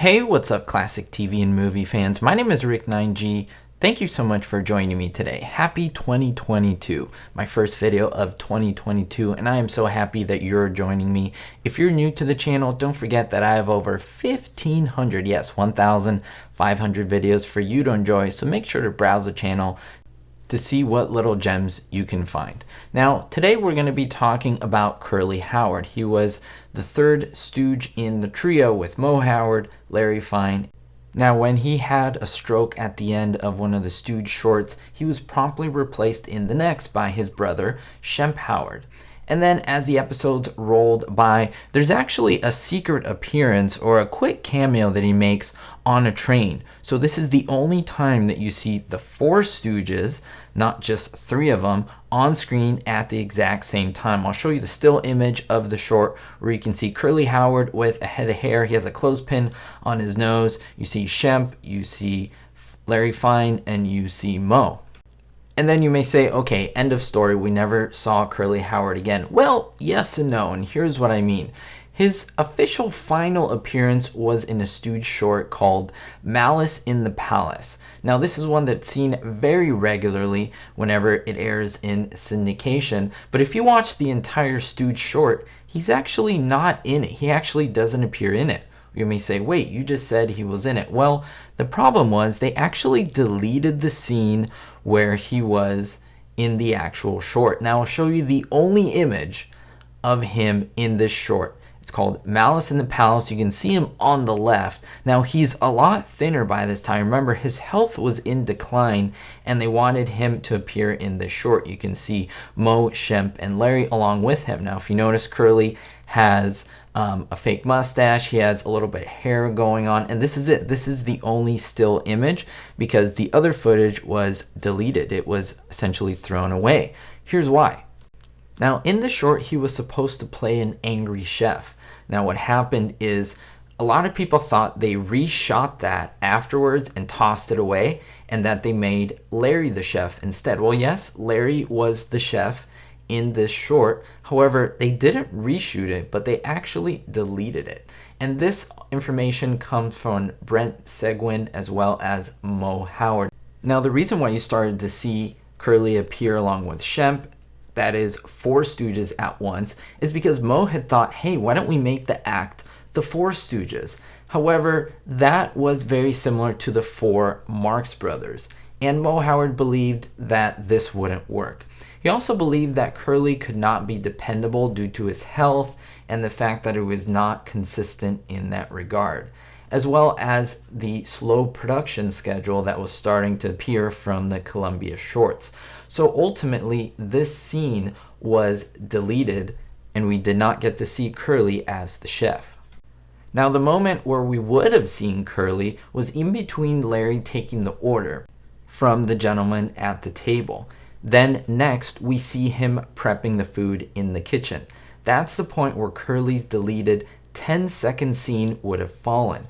Hey, what's up, classic TV and movie fans? My name is Rick9G. Thank you so much for joining me today. Happy 2022, my first video of 2022, and I am so happy that you're joining me. If you're new to the channel, don't forget that I have over 1,500, yes, 1,500 videos for you to enjoy, so make sure to browse the channel to see what little gems you can find. Now, today we're going to be talking about Curly Howard. He was the third Stooge in the trio with Moe Howard, Larry Fine. Now, when he had a stroke at the end of one of the Stooge shorts, he was promptly replaced in the next by his brother, Shemp Howard. And then as the episodes rolled by, there's actually a secret appearance or a quick cameo that he makes on a train. So this is the only time that you see the four Stooges, not just three of them, on screen at the exact same time. I'll show you the still image of the short where you can see Curly Howard with a head of hair. He has a clothespin on his nose. You see Shemp, you see Larry Fine, and you see Moe. And then you may say, okay, end of story, we never saw Curly Howard again. Well, yes and no, and here's what I mean. His official final appearance was in a Stooge short called Malice in the Palace. Now, this is one that's seen very regularly whenever it airs in syndication, but if you watch the entire Stooge short, he's actually not in it. He actually doesn't appear in it. You may say, wait, you just said he was in it. Well, the problem was they actually deleted the scene where he was in the actual short. Now, I'll show you the only image of him in this short. It's called Malice in the Palace. You can see him on the left. Now, he's a lot thinner by this time. Remember, his health was in decline, and they wanted him to appear in this short. You can see Moe, Shemp, and Larry along with him. Now, if you notice, Curly has a fake mustache. He has a little bit of hair going on, and this is it. This is the only still image because the other footage was deleted. It was essentially thrown away. Here's why. Now, in the short, he was supposed to play an angry chef. Now, what happened is a lot of people thought they reshot that afterwards and tossed it away, and that they made Larry the chef instead. Well, yes, Larry was the chef in this short. However, they didn't reshoot it, but they actually deleted it. And this information comes from Brent Seguin as well as Moe Howard. Now, the reason why you started to see Curly appear along with Shemp, that is four Stooges at once, is because Moe had thought, hey, why don't we make the act the Four Stooges? However, that was very similar to the four Marx Brothers, and Moe Howard believed that this wouldn't work. He also believed that Curly could not be dependable due to his health and the fact that it was not consistent in that regard, as well as the slow production schedule that was starting to appear from the Columbia shorts. So ultimately, this scene was deleted and we did not get to see Curly as the chef. Now, the moment where we would have seen Curly was in between Larry taking the order from the gentleman at the table. Then next, we see him prepping the food in the kitchen. That's the point where Curly's deleted 10-second scene would have fallen.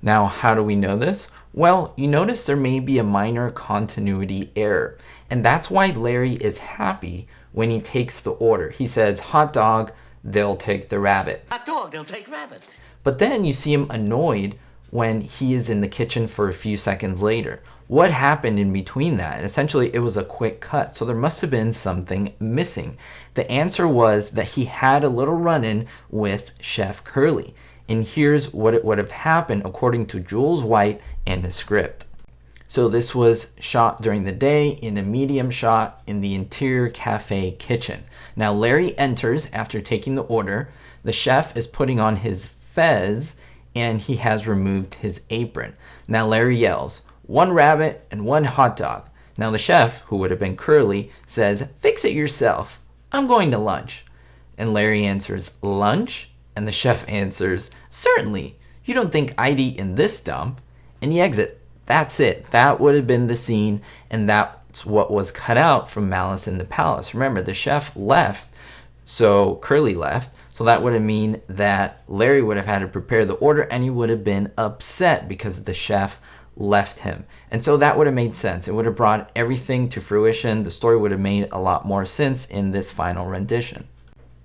Now, how do we know this? Well, you notice there may be a minor continuity error, and that's why Larry is happy when he takes the order. He says, hot dog, they'll take the rabbit. Hot dog, they'll take rabbit. But then you see him annoyed when he is in the kitchen for a few seconds later. What happened in between that? And essentially, it was a quick cut, so there must have been something missing. The answer was that he had a little run-in with Chef Curly. And here's what it would have happened according to Jules White and the script. So this was shot during the day in a medium shot in the interior cafe kitchen. Now, Larry enters after taking the order. The chef is putting on his fez, and he has removed his apron. Now, Larry yells, "One rabbit and one hot dog." Now, the chef, who would have been Curly, says, "Fix it yourself. I'm going to lunch." And Larry answers, "Lunch?" And the chef answers, "Certainly. You don't think I'd eat in this dump?" And he exits. That's it. That would have been the scene, and that's what was cut out from Malice in the Palace. Remember, the chef left, so Curly left, so that would have mean that Larry would have had to prepare the order, and he would have been upset because the chef left him. And so that would have made sense. It would have brought everything to fruition. The story would have made a lot more sense in this final rendition.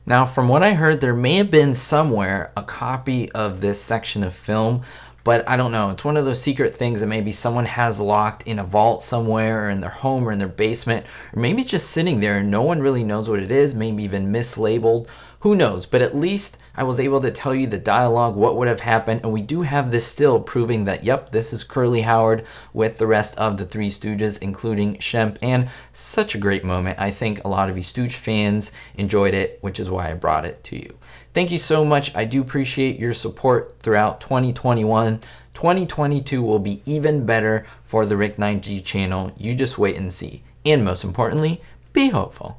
Now, from what I heard, there may have been somewhere a copy of this section of film, but I don't know. It's one of those secret things that maybe someone has locked in a vault somewhere, or in their home, or in their basement, or maybe it's just sitting there and no one really knows what it is, maybe even mislabeled. Who knows? But at least I was able to tell you the dialogue, what would have happened, and we do have this still proving that, yep, this is Curly Howard with the rest of the Three Stooges, including Shemp, and such a great moment. I think a lot of you Stooge fans enjoyed it, which is why I brought it to you. Thank you so much. I do appreciate your support throughout 2021. 2022 will be even better for the Rick9G channel. You just wait and see. And most importantly, be hopeful.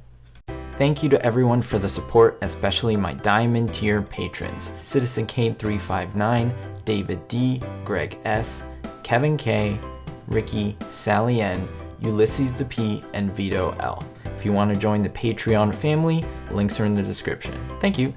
Thank you to everyone for the support, especially my Diamond tier patrons: Citizen K359, David D, Greg S, Kevin K, Ricky, Sally N, Ulysses the P, and Vito L. If you want to join the Patreon family, links are in the description. Thank you.